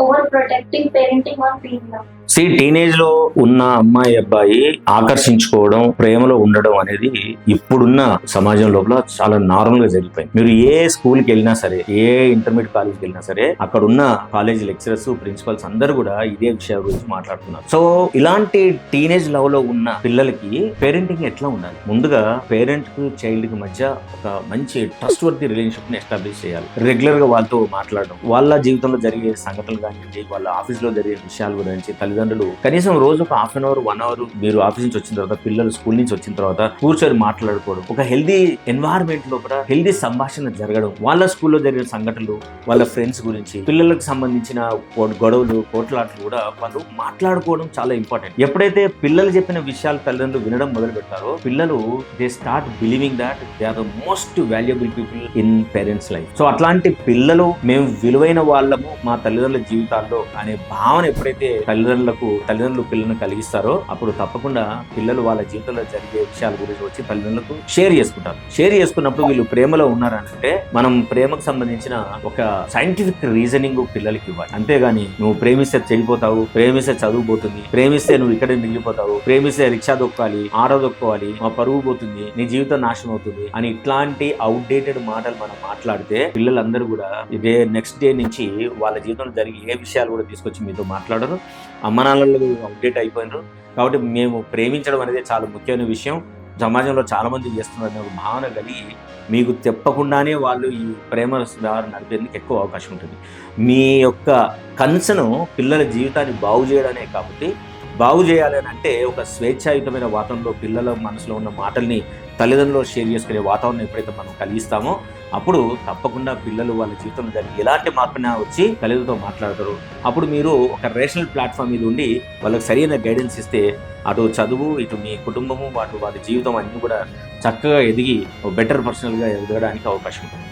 over protecting parenting on teen now. Teenage లో ఉన్న అమ్మాయి అబ్బాయి ఆకర్షించుకోవడం, ప్రేమలో ఉండడం అనేది ఇప్పుడున్న సమాజం లోపల చాలా నార్మల్ గా జరిగిపోయింది. మీరు ఏ స్కూల్ కి వెళ్ళినా సరే, ఏ ఇంటర్మీడియట్ కాలేజ్కి వెళ్ళినా సరే, అక్కడ ఉన్న కాలేజ్ లెక్చరర్స్, ప్రిన్సిపల్స్ అందరూ కూడా ఇదే విషయాల గురించి మాట్లాడుతున్నారు. సో ఇలాంటి టీనేజ్ లవ్ లో ఉన్న పిల్లలకి పేరెంటింగ్ ఎట్లా ఉండాలి? ముందుగా పేరెంట్ కి చైల్డ్ కి మధ్య ఒక మంచి ట్రస్ట్ వర్ది రిలేషన్షిప్ ని ఎస్టాబ్లిష్ చేయాలి. రెగ్యులర్ గా వాళ్ళతో మాట్లాడడం, వాళ్ళ జీవితంలో జరిగే సంఘటనలు కానివ్వండి, వాళ్ళ ఆఫీస్ లో జరిగే విషయాల గురించి తల్లిదండ్రులు కనీసం రోజు ఒక హాఫ్ అన్ అవర్ 1 అవర్ మీరు ఆఫీస్ నుంచి వచ్చిన తర్వాత, పిల్లలు స్కూల్ నుంచి వచ్చిన తర్వాత కూర్చొని మాట్లాడుకోవడం, ఒక హెల్దీ ఎన్వైరన్మెంట్ లో కూడా హెల్దీ సంభాషణ జరగడం, వాళ్ళ స్కూల్లో జరిగిన సంఘటనలు, వాళ్ళ ఫ్రెండ్స్ గురించి, పిల్లలకు సంబంధించిన గొడవలు, పోట్లాట్లు కూడా వాళ్ళు మాట్లాడుకోవడం చాలా ఇంపార్టెంట్. ఎప్పుడైతే పిల్లలు చెప్పిన విషయాలు తల్లిదండ్రులు వినడం మొదలు పెడతారో, పిల్లలు they start believing that they are the most valuable people in parents life. So అట్లాంటి పిల్లలు మేము విలువైన వాళ్ళము మా తల్లిదండ్రుల జీవితాల్లో అనే భావన ఎప్పుడైతే తల్లిదండ్రులు పిల్లలను కలిగిస్తారో, అప్పుడు తప్పకుండా పిల్లలు వాళ్ళ జీవితంలో జరిగే విషయాల గురించి వచ్చి తల్లిదండ్రులకు షేర్ చేసుకుంటారు. షేర్ చేసుకున్నప్పుడు వీళ్ళు ప్రేమలో ఉన్నారంటే మనం ప్రేమకు సంబంధించిన ఒక సైంటిఫిక్ రీజనింగ్ పిల్లలకి ఇవ్వాలి. అంతేగాని నువ్వు ప్రేమిస్తే చెడిపోతావు, ప్రేమిస్తే చదువు పోతుంది, ప్రేమిస్తే నువ్వు ఇక్కడే మిగిలిపోతావు, ప్రేమిస్తే రిక్షా దొక్కాలి, ఆరో దొక్కోవాలి, మా పరువు పోతుంది, నీ జీవితం నాశనం అవుతుంది అని ఇట్లాంటి అవుట్డేటెడ్ మాటలు మనం మాట్లాడితే పిల్లలందరూ కూడా ఇదే నెక్స్ట్ డే నుంచి వాళ్ళ జీవితంలో జరిగే ఏ విషయాలు కూడా తీసుకొచ్చి మీతో మాట్లాడరు. అమ్మ నాన్నలు అవుట్డేట్ అయిపోయినారు. కాబట్టి మేము ప్రేమించడం అనేది చాలా ముఖ్యమైన విషయం, సమాజంలో చాలా మంది చేస్తున్నారు ఒక భావన కలిగి మీకు చెప్పకుండానే వాళ్ళు ఈ ప్రేమ వ్యవహారం నడిపేందుకు ఎక్కువ అవకాశం ఉంటుంది. మీ యొక్క కన్సర్న్ పిల్లల జీవితాన్ని బాగు చేయడమే కాబట్టి, బాగు చేయాలి అని అంటే ఒక స్వేచ్ఛాయుతమైన వాతావరణంలో పిల్లల మనసులో ఉన్న మాటల్ని తల్లిదండ్రులు షేర్ చేసుకునే వాతావరణం ఎప్పుడైతే మనం కలిగిస్తామో, అప్పుడు తప్పకుండా పిల్లలు వాళ్ళ జీవితంలో జరిగి ఎలాంటి మార్పున వచ్చి తల్లిదండ్రులతో మాట్లాడతారు. అప్పుడు మీరు ఒక రేషనల్ ప్లాట్ఫామ్ మీద ఉండి వాళ్ళకి సరైన గైడెన్స్ ఇస్తే, అటు చదువు, ఇటు మీ కుటుంబము, వాళ్ళ జీవితం అన్నీ కూడా చక్కగా ఎదిగి బెటర్ పర్సనల్గా ఎదగడానికి అవకాశం ఉంటుంది.